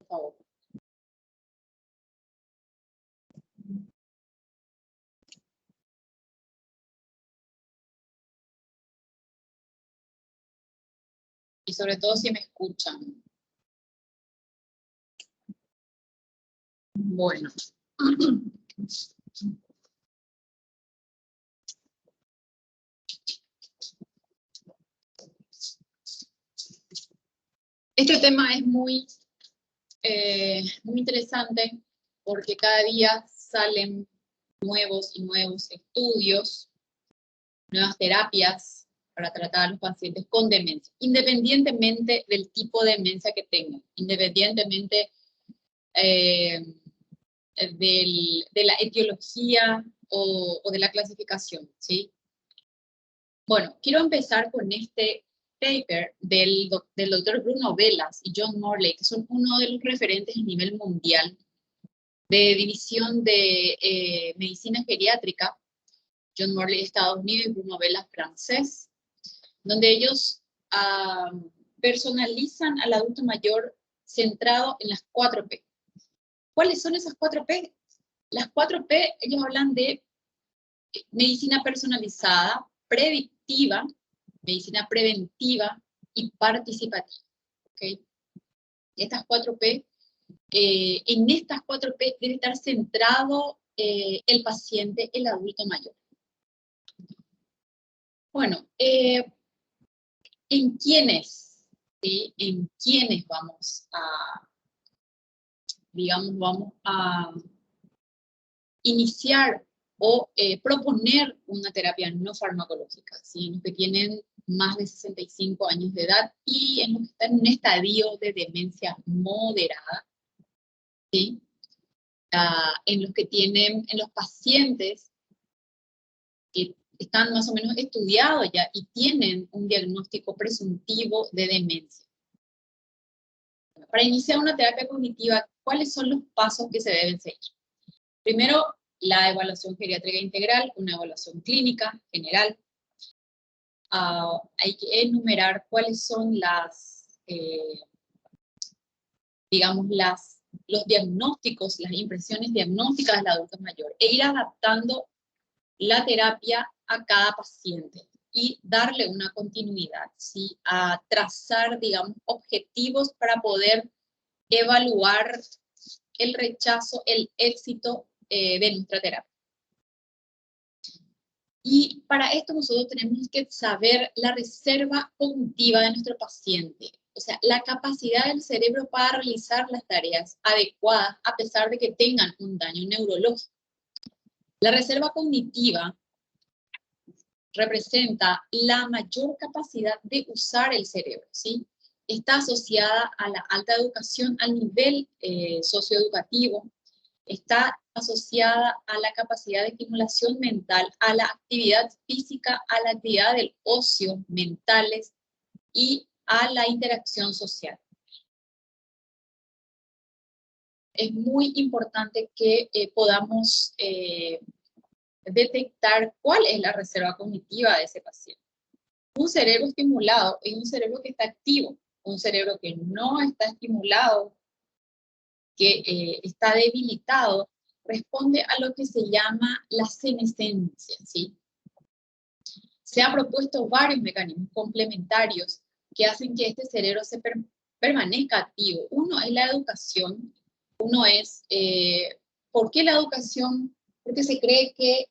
favor. Y sobre todo si me escuchan. Bueno. Este tema es muy interesante porque cada día salen nuevos y nuevos estudios, nuevas terapias para tratar a los pacientes con demencia, independientemente del tipo de demencia que tengan, independientemente de la etiología o de la clasificación, ¿sí? Bueno, quiero empezar con este paper del doctor Bruno Velas y John Morley, que son uno de los referentes a nivel mundial de división de medicina geriátrica. John Morley, Estados Unidos, y Bruno Velas, francés, donde ellos personalizan al adulto mayor centrado en las 4P. ¿Cuáles son esas 4P? Las 4P, ellos hablan de medicina personalizada, predictiva, medicina preventiva y participativa. ¿Okay? Estas 4P, en estas 4P debe estar centrado el paciente, el adulto mayor. Bueno, ¿en quiénes? ¿Sí? ¿En quiénes vamos a, digamos, vamos a iniciar o proponer una terapia no farmacológica? ¿Sí? En los que tienen más de 65 años de edad y en los que están en un estadio de demencia moderada, ¿sí? En los que tienen, en los pacientes que están más o menos estudiados ya y tienen un diagnóstico presuntivo de demencia. Para iniciar una terapia cognitiva, ¿cuáles son los pasos que se deben seguir? Primero, la evaluación geriátrica integral, una evaluación clínica general. Hay que enumerar cuáles son digamos, los diagnósticos, las impresiones diagnósticas del adulto mayor, e ir adaptando la terapia a cada paciente y darle una continuidad, ¿sí? A trazar, digamos, objetivos para poder evaluar el rechazo, el éxito de nuestra terapia. Y para esto nosotros tenemos que saber la reserva cognitiva de nuestro paciente, o sea, la capacidad del cerebro para realizar las tareas adecuadas a pesar de que tengan un daño neurológico. La reserva cognitiva representa la mayor capacidad de usar el cerebro, ¿sí? Está asociada a la alta educación al nivel socioeducativo, está asociada a la capacidad de estimulación mental, a la actividad física, a la actividad del ocio, mentales y a la interacción social. Es muy importante que podamos detectar cuál es la reserva cognitiva de ese paciente. Un cerebro estimulado es un cerebro que está activo, un cerebro que no está estimulado, que está debilitado, responde a lo que se llama la senescencia, ¿sí? Se han propuesto varios mecanismos complementarios que hacen que este cerebro permanezca activo. Uno es la educación, uno es, ¿por qué la educación? Porque se cree que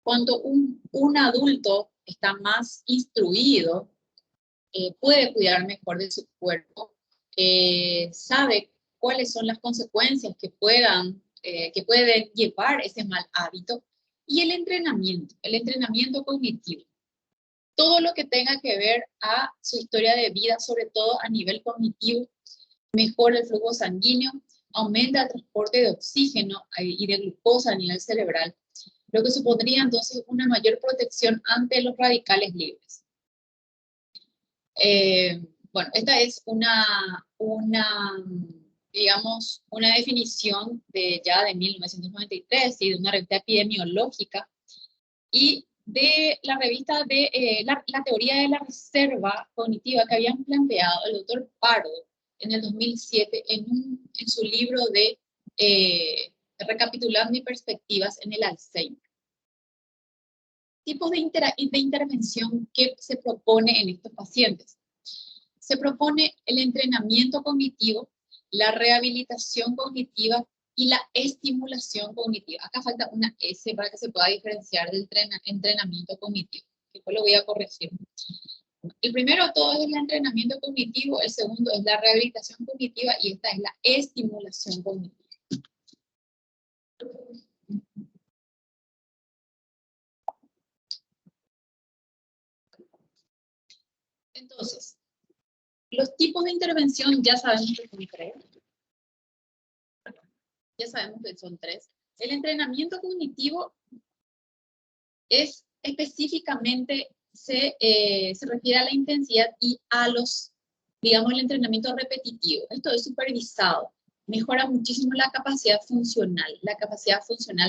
cuando un adulto está más instruido, puede cuidar mejor de su cuerpo, sabe cuáles son las consecuencias que pueden llevar ese mal hábito, y el entrenamiento cognitivo. Todo lo que tenga que ver a su historia de vida, sobre todo a nivel cognitivo, mejora el flujo sanguíneo, aumenta el transporte de oxígeno y de glucosa a nivel cerebral, lo que supondría entonces una mayor protección ante los radicales libres. Bueno, esta es digamos, una definición ya de 1993, ¿sí? De una revista epidemiológica, y de la revista de la teoría de la reserva cognitiva que habían planteado el doctor Pardo, en el 2007 en su libro de Recapitulando y perspectivas en el Alzheimer. Tipos de intervención que se propone en estos pacientes. Se propone el entrenamiento cognitivo, la rehabilitación cognitiva y la estimulación cognitiva. Acá falta una S para que se pueda diferenciar del entrenamiento cognitivo. Después lo voy a corregir. El primero de todo es el entrenamiento cognitivo, el segundo es la rehabilitación cognitiva y esta es la estimulación cognitiva. Entonces, los tipos de intervención ya sabemos que son tres. Ya sabemos que son tres. El entrenamiento cognitivo es específicamente, se refiere a la intensidad y a los, digamos, el entrenamiento repetitivo. Esto es supervisado. Mejora muchísimo la capacidad funcional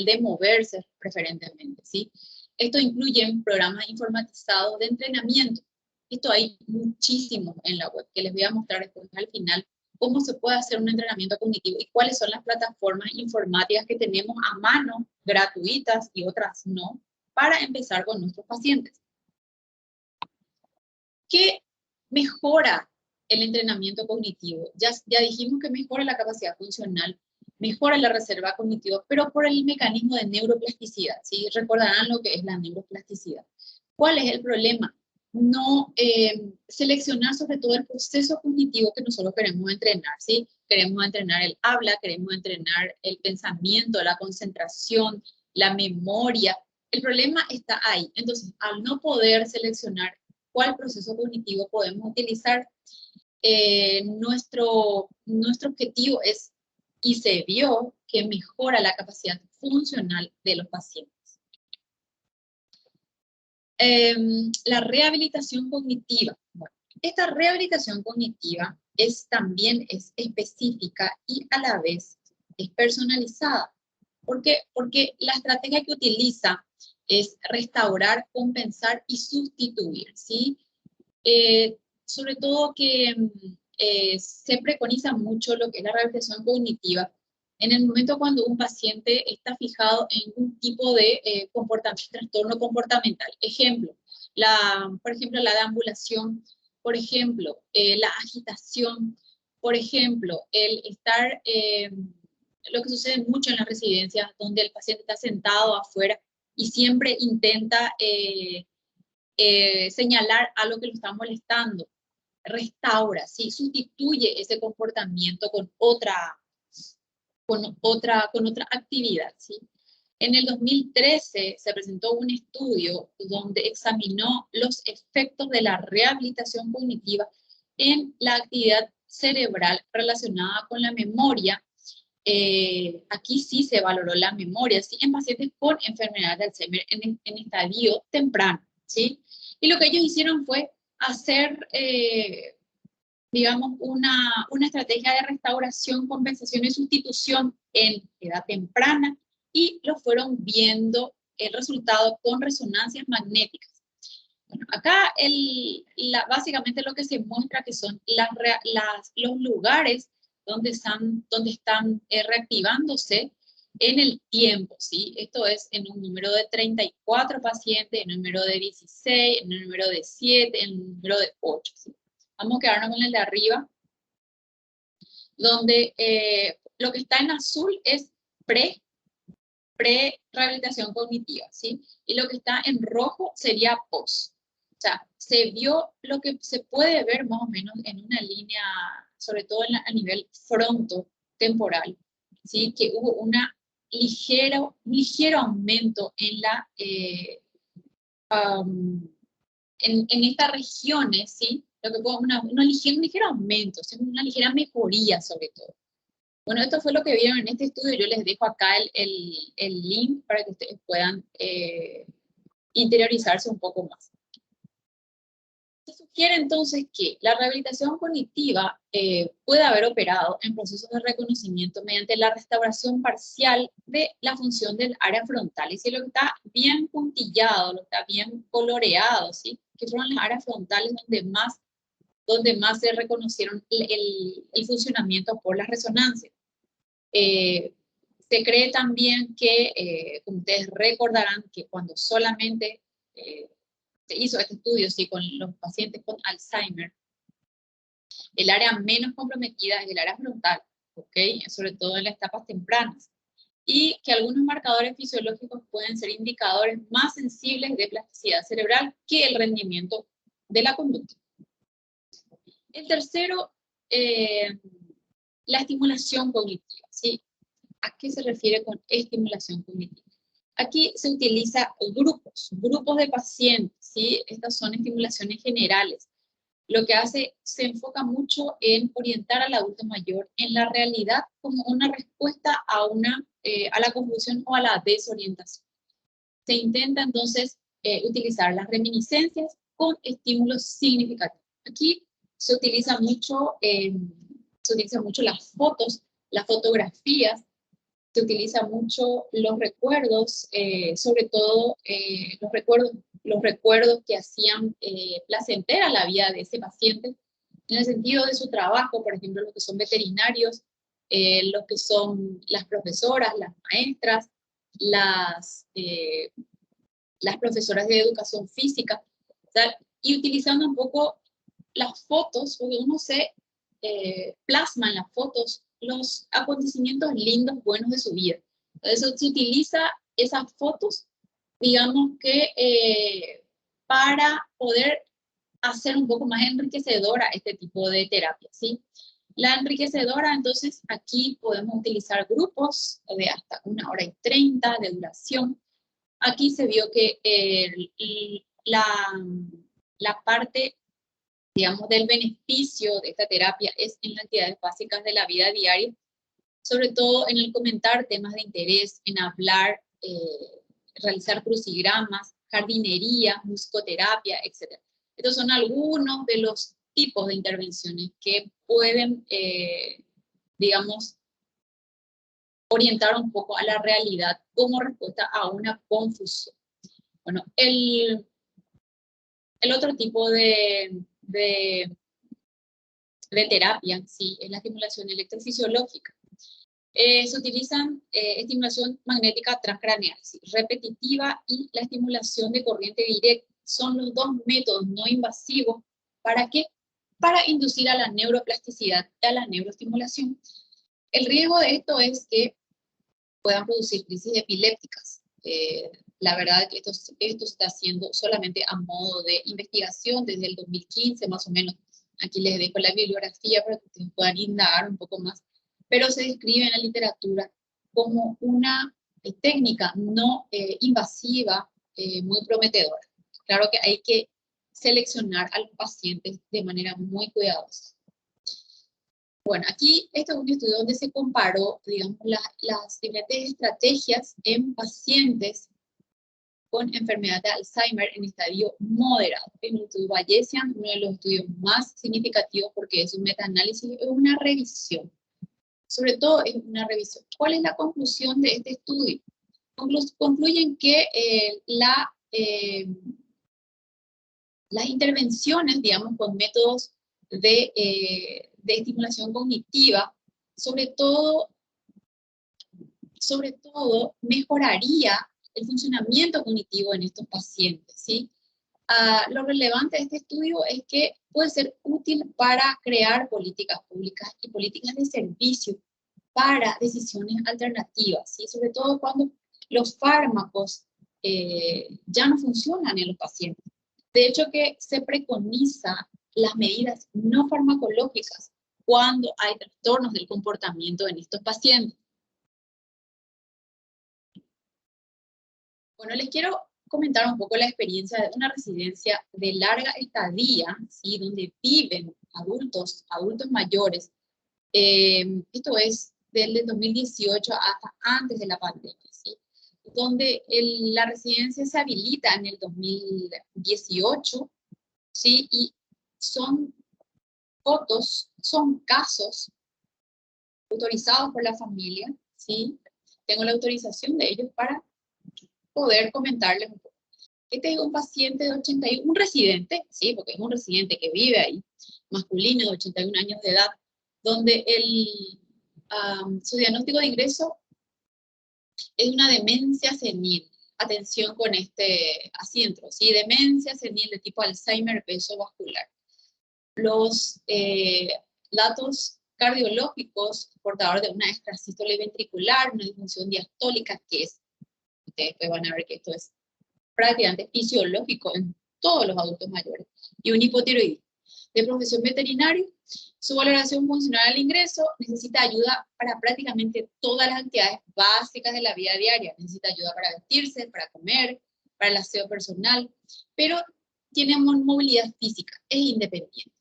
de moverse preferentemente, ¿sí? Esto incluye programas informatizados de entrenamiento. Esto hay muchísimo en la web, que les voy a mostrar después al final cómo se puede hacer un entrenamiento cognitivo y cuáles son las plataformas informáticas que tenemos a mano, gratuitas y otras no, para empezar con nuestros pacientes. ¿Qué mejora el entrenamiento cognitivo? Ya dijimos que mejora la capacidad funcional, mejora la reserva cognitiva, pero por el mecanismo de neuroplasticidad, ¿sí? Recordarán lo que es la neuroplasticidad. ¿Cuál es el problema? No seleccionar sobre todo el proceso cognitivo que nosotros queremos entrenar, ¿sí? Queremos entrenar el habla, queremos entrenar el pensamiento, la concentración, la memoria. El problema está ahí. Entonces, al no poder seleccionar cuál proceso cognitivo podemos utilizar, nuestro objetivo es, y se vio, que mejora la capacidad funcional de los pacientes. La rehabilitación cognitiva. Bueno, esta rehabilitación cognitiva también es específica y a la vez es personalizada. ¿Por qué? Porque la estrategia que utiliza es restaurar, compensar y sustituir, ¿sí? Sobre todo que se preconiza mucho lo que es la rehabilitación cognitiva en el momento cuando un paciente está fijado en un tipo de trastorno comportamental. Ejemplo, por ejemplo, la deambulación, por ejemplo, la agitación, por ejemplo, el estar, lo que sucede mucho en las residencias, donde el paciente está sentado afuera y siempre intenta señalar algo que lo está molestando. Restaura, ¿sí? Sustituye ese comportamiento con otra actividad, ¿sí? En el 2013 se presentó un estudio donde examinó los efectos de la rehabilitación cognitiva en la actividad cerebral relacionada con la memoria. Aquí sí se valoró la memoria, ¿sí? En pacientes con enfermedad de Alzheimer en estadio temprano, ¿sí? Y lo que ellos hicieron fue hacer, digamos, una estrategia de restauración, compensación y sustitución en edad temprana y lo fueron viendo el resultado con resonancias magnéticas. Bueno, acá básicamente lo que se muestra que son los lugares donde están reactivándose en el tiempo, ¿sí? Esto es en un número de 34 pacientes, en un número de 16, en un número de 7, en un número de 8, ¿sí? Vamos a quedarnos con el de arriba, donde lo que está en azul es pre-rehabilitación cognitiva, ¿sí? Y lo que está en rojo sería post. O sea, se vio lo que se puede ver más o menos en una línea, sobre todo a nivel frontotemporal, ¿sí? Que hubo un ligero aumento en en estas regiones, ¿sí? Lo que fue un ligero aumento, ¿sí? Una ligera mejoría sobre todo. Bueno, esto fue lo que vieron en este estudio. Yo les dejo acá el link para que ustedes puedan interiorizarse un poco más. Se sugiere entonces que la rehabilitación cognitiva puede haber operado en procesos de reconocimiento mediante la restauración parcial de la función del área frontal. Y si lo que está bien puntillado, lo que está bien coloreado, ¿sí? Que fueron las áreas frontales donde más donde más se reconocieron el funcionamiento por las resonancias. Se cree también que, como ustedes recordarán, que cuando solamente se hizo este estudio, sí, con los pacientes con Alzheimer, el área menos comprometida es el área frontal, ¿ok? Sobre todo en las etapas tempranas. Y que algunos marcadores fisiológicos pueden ser indicadores más sensibles de plasticidad cerebral que el rendimiento de la conducta. El tercero, la estimulación cognitiva, ¿sí? ¿A qué se refiere con estimulación cognitiva? Aquí se utiliza grupos de pacientes, ¿sí? Estas son estimulaciones generales. Lo que hace, se enfoca mucho en orientar al adulto mayor en la realidad como una respuesta a la confusión o a la desorientación. Se intenta entonces utilizar las reminiscencias con estímulos significativos. Aquí se utiliza mucho las fotos, las fotografías, se utiliza mucho los recuerdos, sobre todo los recuerdos que hacían placentera la vida de ese paciente, en el sentido de su trabajo, por ejemplo, los que son veterinarios, los que son las profesoras, las maestras, las profesoras de educación física, ¿sabes? Y utilizando un poco las fotos, porque uno se plasma en las fotos los acontecimientos lindos, buenos de su vida. Entonces se utiliza esas fotos, digamos que para poder hacer un poco más enriquecedora este tipo de terapia, ¿sí? La enriquecedora, entonces, aquí podemos utilizar grupos de hasta 1 hora y 30 de duración. Aquí se vio que la parte, digamos, del beneficio de esta terapia es en las actividades básicas de la vida diaria, sobre todo en el comentar temas de interés, en hablar, realizar crucigramas, jardinería, musicoterapia, etc. Estos son algunos de los tipos de intervenciones que pueden, digamos, orientar un poco a la realidad como respuesta a una confusión. Bueno, el otro tipo de terapia, sí, es la estimulación electrofisiológica. Se utilizan estimulación magnética transcraneal, ¿sí? Repetitiva, y la estimulación de corriente directa. Son los dos métodos no invasivos. ¿Para qué? Para inducir a la neuroplasticidad y a la neuroestimulación. El riesgo de esto es que puedan producir crisis epilépticas. La verdad es que esto está haciendo solamente a modo de investigación desde el 2015 más o menos. Aquí les dejo la bibliografía para que ustedes puedan indagar un poco más, pero se describe en la literatura como una técnica no invasiva muy prometedora. Claro que hay que seleccionar a los pacientes de manera muy cuidadosa. Bueno, aquí este es un estudio donde se comparó, digamos, las diferentes estrategias en pacientes con enfermedad de Alzheimer en estadio moderado. En el estudio Bayesian, uno de los estudios más significativos porque es un metaanálisis, es una revisión. Sobre todo es una revisión. ¿Cuál es la conclusión de este estudio? Concluyen que las intervenciones, digamos, con métodos de estimulación cognitiva, sobre todo mejoraría el funcionamiento cognitivo en estos pacientes, ¿sí? Lo relevante de este estudio es que puede ser útil para crear políticas públicas y políticas de servicio para decisiones alternativas, ¿sí? Sobre todo cuando los fármacos ya no funcionan en los pacientes. De hecho, que se preconiza las medidas no farmacológicas cuando hay trastornos del comportamiento en estos pacientes. Bueno, les quiero comentar un poco la experiencia de una residencia de larga estadía, ¿sí? Donde viven adultos mayores. Esto es desde 2018 hasta antes de la pandemia, ¿sí? Donde la residencia se habilita en el 2018, ¿sí? Y son casos autorizados por la familia, ¿sí? Tengo la autorización de ellos para poder comentarles un poco. Este es un paciente de 81, un residente, sí, porque es un residente que vive ahí, masculino de 81 años de edad, donde su diagnóstico de ingreso es una demencia senil. Atención con este asiento, ¿sí? Demencia senil de tipo Alzheimer vascular. Los datos cardiológicos portadores de una extrasístole ventricular, una disfunción diastólica, que es, ustedes van a ver que esto es prácticamente fisiológico en todos los adultos mayores, y un hipotiroidismo. De profesión veterinaria, su valoración funcional al ingreso necesita ayuda para prácticamente todas las actividades básicas de la vida diaria. Necesita ayuda para vestirse, para comer, para el aseo personal, pero tiene movilidad física, es independiente.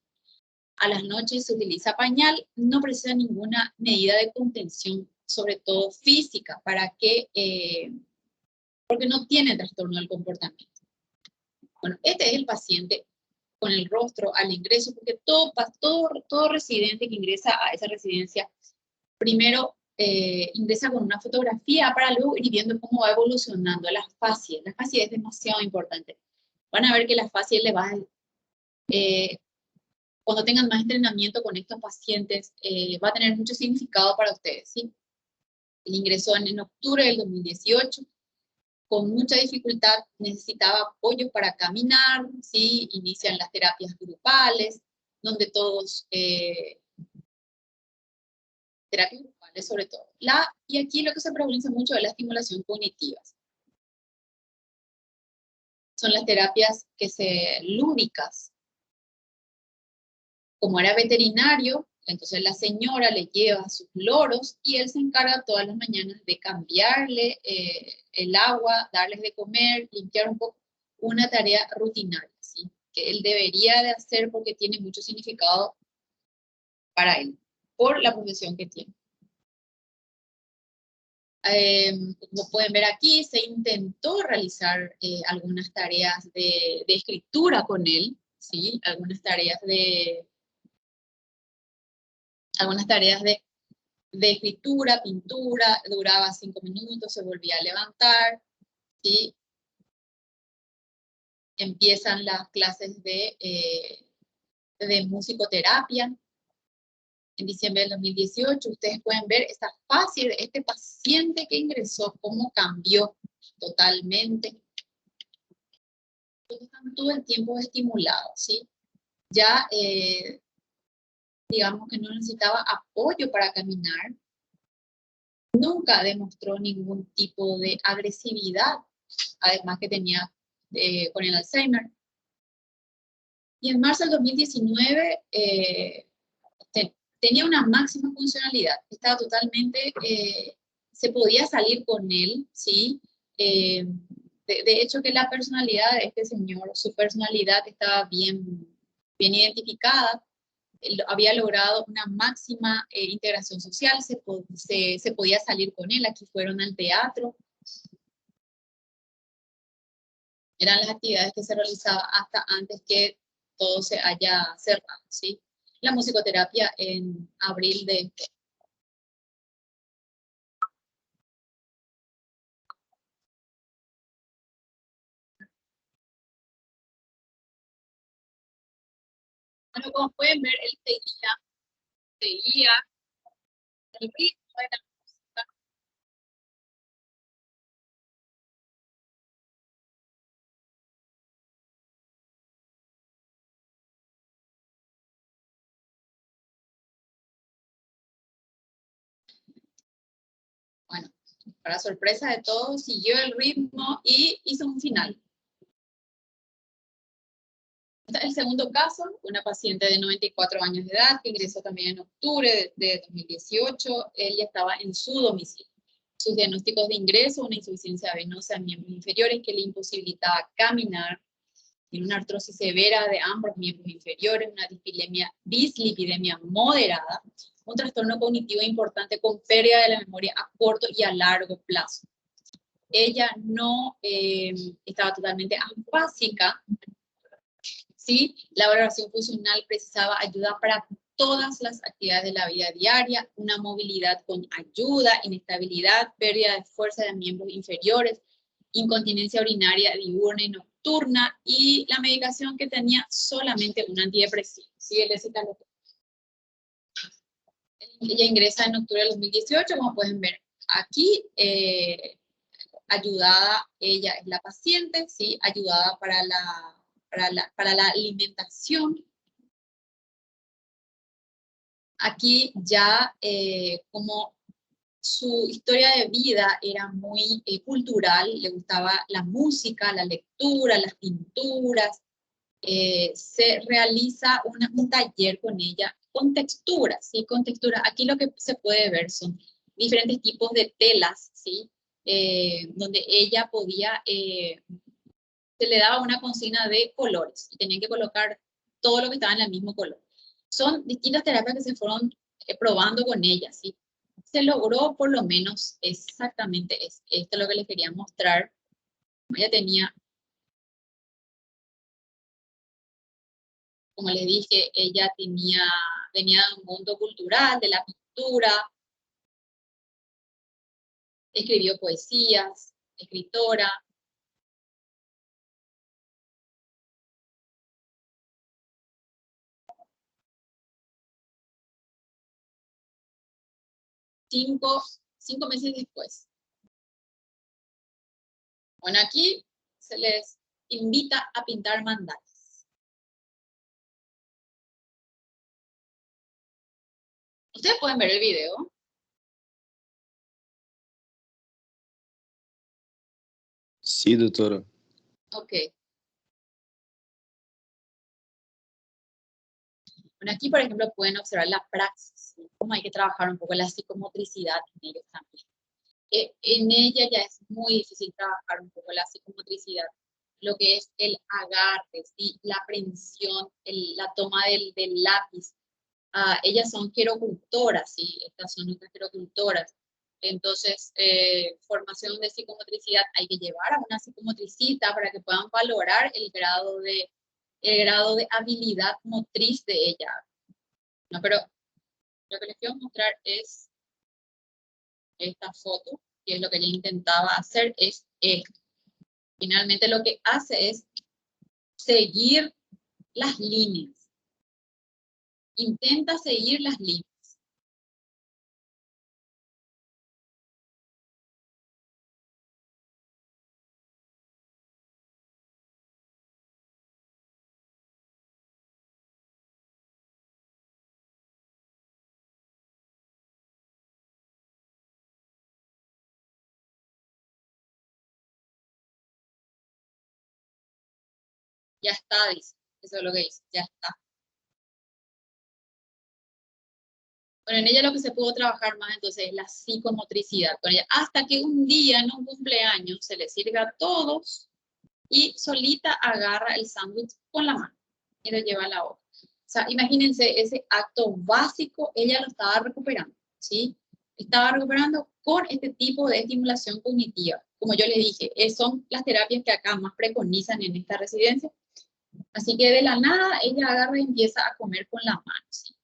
A las noches se utiliza pañal, no precisa ninguna medida de contención, sobre todo física, para que, porque no tiene trastorno del comportamiento. Bueno, este es el paciente con el rostro al ingreso, porque todo residente que ingresa a esa residencia, primero ingresa con una fotografía para luego ir viendo cómo va evolucionando la fascia. La fascia es demasiado importante. Van a ver que la fascia le va cuando tengan más entrenamiento con estos pacientes, va a tener mucho significado para ustedes, ¿sí? Él ingresó en octubre del 2018, con mucha dificultad, necesitaba apoyo para caminar, ¿sí? Inician las terapias grupales, donde todos, terapias grupales sobre todo. Y aquí lo que se preconiza mucho es la estimulación cognitiva. Son las terapias lúdicas. Como era veterinario, entonces la señora le lleva sus loros y él se encarga todas las mañanas de cambiarle el agua, darles de comer, limpiar un poco, una tarea rutinaria, ¿sí? Que él debería de hacer porque tiene mucho significado para él, por la profesión que tiene. Como pueden ver aquí, se intentó realizar algunas tareas de escritura con él, ¿sí? Algunas tareas de escritura, pintura, duraba 5 minutos, se volvía a levantar, ¿sí? Empiezan las clases de musicoterapia. En diciembre del 2018, ustedes pueden ver esta fase de este paciente que ingresó, cómo cambió totalmente. Están todo el tiempo estimulados, ¿sí? Ya, digamos que no necesitaba apoyo para caminar. Nunca demostró ningún tipo de agresividad, además que tenía con el Alzheimer. Y en marzo del 2019 tenía una máxima funcionalidad, estaba totalmente, se podía salir con él, ¿sí? De hecho que la personalidad de este señor, su personalidad estaba bien identificada, él había logrado una máxima integración social, se podía salir con él, aquí fueron al teatro. Eran las actividades que se realizaban hasta antes que todo se haya cerrado, ¿sí? La musicoterapia en abril de Bueno, como pueden ver, él seguía el ritmo de la música. Bueno, para sorpresa de todos, siguió el ritmo y hizo un final. El segundo caso, una paciente de 94 años de edad que ingresó también en octubre de 2018. Él ya estaba en su domicilio. Sus diagnósticos de ingreso, una insuficiencia venosa en miembros inferiores que le imposibilitaba caminar, tiene una artrosis severa de ambos miembros inferiores, una dislipidemia moderada, un trastorno cognitivo importante con pérdida de la memoria a corto y a largo plazo. Ella no estaba totalmente afásica, ¿sí? La valoración funcional precisaba ayuda para todas las actividades de la vida diaria, una movilidad con ayuda, inestabilidad, pérdida de fuerza de miembros inferiores, incontinencia urinaria diurna y nocturna, y la medicación que tenía solamente un antidepresivo, ¿sí? El escitalopram. Ella ingresa en octubre del 2018, como pueden ver aquí, ayudada, ella es la paciente, ¿sí? Ayudada para la alimentación. Aquí ya como su historia de vida era muy cultural, le gustaba la música, la lectura, las pinturas, se realiza un taller con ella con texturas, ¿sí? Con texturas. Aquí lo que se puede ver son diferentes tipos de telas, ¿sí? Donde ella podía, se le daba una consigna de colores y tenían que colocar todo lo que estaba en el mismo color. Son distintas terapias que se fueron probando con ella, ¿sí? Se logró por lo menos exactamente esto es lo que les quería mostrar. Ella tenía, como les dije, ella venía de un mundo cultural, de la pintura, escribió poesías, escritora. Cinco meses después. Bueno, aquí se les invita a pintar mandalas. Ustedes pueden ver el video. Sí, doctora. Ok. Bueno, aquí, por ejemplo, pueden observar la praxis, ¿sí? Cómo hay que trabajar un poco la psicomotricidad en ellos también. En ella ya es muy difícil trabajar un poco la psicomotricidad, lo que es el agarre, ¿sí? La prensión, la toma del lápiz. Ellas son gerocultoras, ¿sí? Estas son nuestras gerocultoras. Entonces, formación de psicomotricidad, hay que llevar a una psicomotricista para que puedan valorar el grado de habilidad motriz de ella. No, pero lo que les quiero mostrar es esta foto, que es lo que ella intentaba hacer, es esto. Finalmente lo que hace es seguir las líneas. Intenta seguir las líneas. Ya está, dice. Eso es lo que dice, ya está. Bueno, en ella lo que se pudo trabajar más entonces es la psicomotricidad con ella, hasta que un día en un cumpleaños se le sirve a todos y solita agarra el sándwich con la mano y lo lleva a la boca. O sea, imagínense ese acto básico, ella lo estaba recuperando, ¿sí? Estaba recuperando con este tipo de estimulación cognitiva. Como yo les dije, son las terapias que acá más preconizan en esta residencia. Así que de la nada ella agarra y empieza a comer con la mano, ¿sí?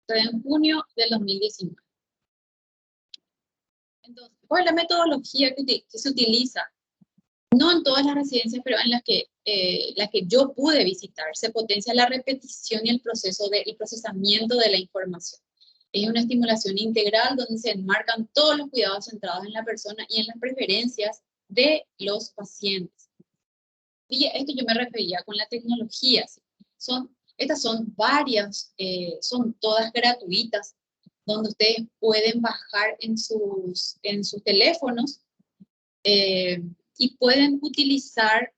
En junio del 2019. Entonces, ¿cuál es la metodología que se utiliza? No en todas las residencias, pero en las que yo pude visitar, se potencia la repetición y el procesamiento de la información. Es una estimulación integral donde se enmarcan todos los cuidados centrados en la persona y en las preferencias de los pacientes. Y a esto yo me refería con la tecnología. ¿Sí? Estas son varias, son todas gratuitas, donde ustedes pueden bajar en sus teléfonos y pueden utilizar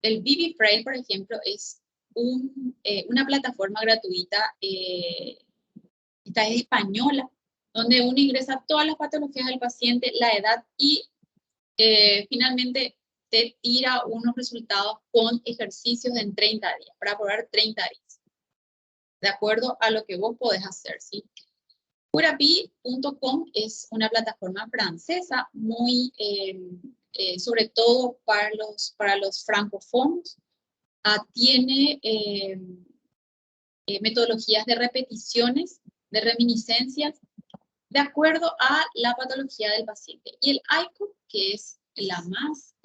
el ViviFray, por ejemplo, es una plataforma gratuita, esta es española, donde uno ingresa todas las patologías del paciente, la edad y finalmente te tira unos resultados con ejercicios en 30 días, para probar 30 días, de acuerdo a lo que vos podés hacer, ¿sí? Curapi.com es una plataforma francesa muy, sobre todo para los francófonos, tiene metodologías de repeticiones, de reminiscencias, de acuerdo a la patología del paciente. Y el ICO, que es la más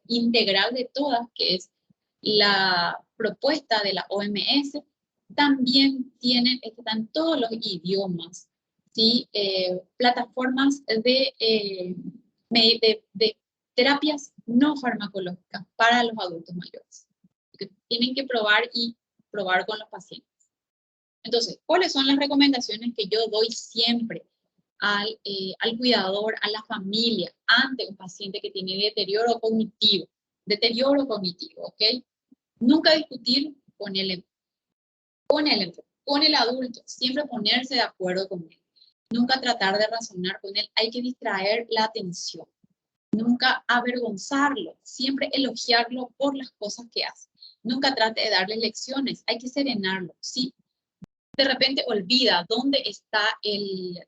integral de todas, que es la propuesta de la OMS, también están todos los idiomas, ¿sí? Plataformas de terapias no farmacológicas para los adultos mayores, que tienen que probar y probar con los pacientes. Entonces, ¿cuáles son las recomendaciones que yo doy siempre al cuidador, a la familia, ante un paciente que tiene deterioro cognitivo? Deterioro cognitivo, ¿ok? Nunca discutir con el adulto, siempre ponerse de acuerdo con él. Nunca tratar de razonar con él, hay que distraer la atención. Nunca avergonzarlo, siempre elogiarlo por las cosas que hace. Nunca trate de darle lecciones, hay que serenarlo, ¿sí? De repente olvida dónde está el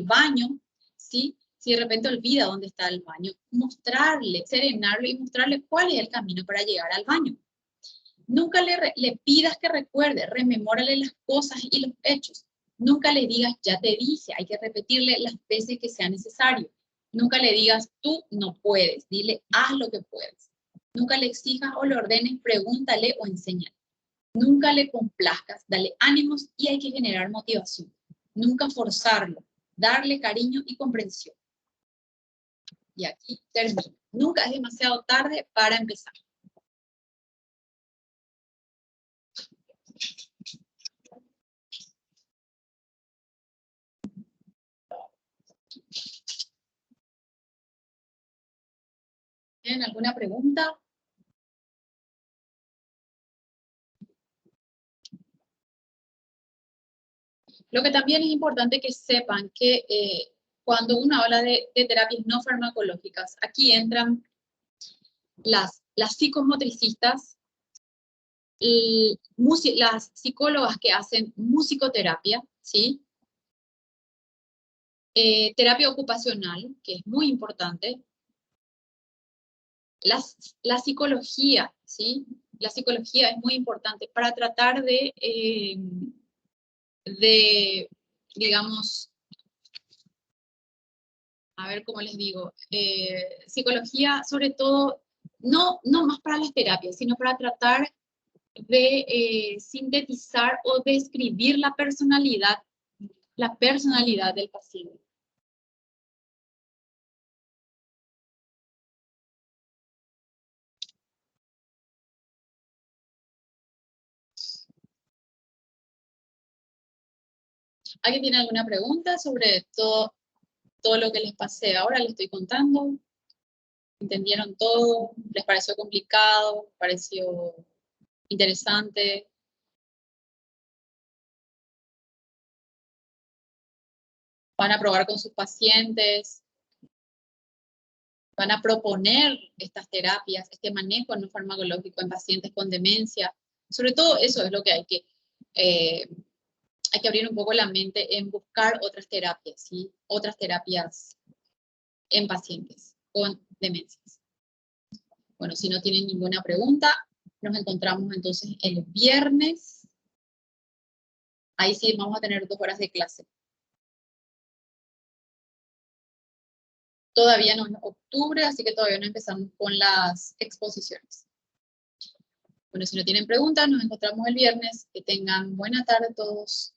baño, ¿sí? Si de repente olvida dónde está el baño, mostrarle, serenarlo y mostrarle cuál es el camino para llegar al baño. Nunca le pidas que recuerde, rememórale las cosas y los hechos. Nunca le digas, ya te dije, hay que repetirle las veces que sea necesario. Nunca le digas, tú no puedes, dile, haz lo que puedes. Nunca le exijas o le ordenes, pregúntale o enséñale. Nunca le complazcas, dale ánimos y hay que generar motivación. Nunca forzarlo, darle cariño y comprensión. Y aquí termino. Nunca es demasiado tarde para empezar. ¿Tienen alguna pregunta? Lo que también es importante que sepan que cuando uno habla de terapias no farmacológicas, aquí entran las psicomotricistas, las psicólogas que hacen musicoterapia, ¿sí? Terapia ocupacional, que es muy importante. La psicología, ¿sí? La psicología es muy importante para tratar digamos, a ver cómo les digo, psicología sobre todo, no más para las terapias, sino para tratar de sintetizar o describir la personalidad del paciente. ¿Alguien tiene alguna pregunta sobre todo lo que les pasé ahora, les estoy contando? ¿Entendieron todo? ¿Les pareció complicado? ¿Les pareció interesante? ¿Van a probar con sus pacientes? ¿Van a proponer estas terapias, este manejo no farmacológico en pacientes con demencia? Sobre todo eso es lo que hay que abrir un poco la mente en buscar otras terapias, ¿sí? Otras terapias en pacientes con demencias. Bueno, si no tienen ninguna pregunta, nos encontramos entonces el viernes. Ahí sí vamos a tener 2 horas de clase. Todavía no es octubre, así que todavía no empezamos con las exposiciones. Bueno, si no tienen preguntas, nos encontramos el viernes. Que tengan buena tarde todos.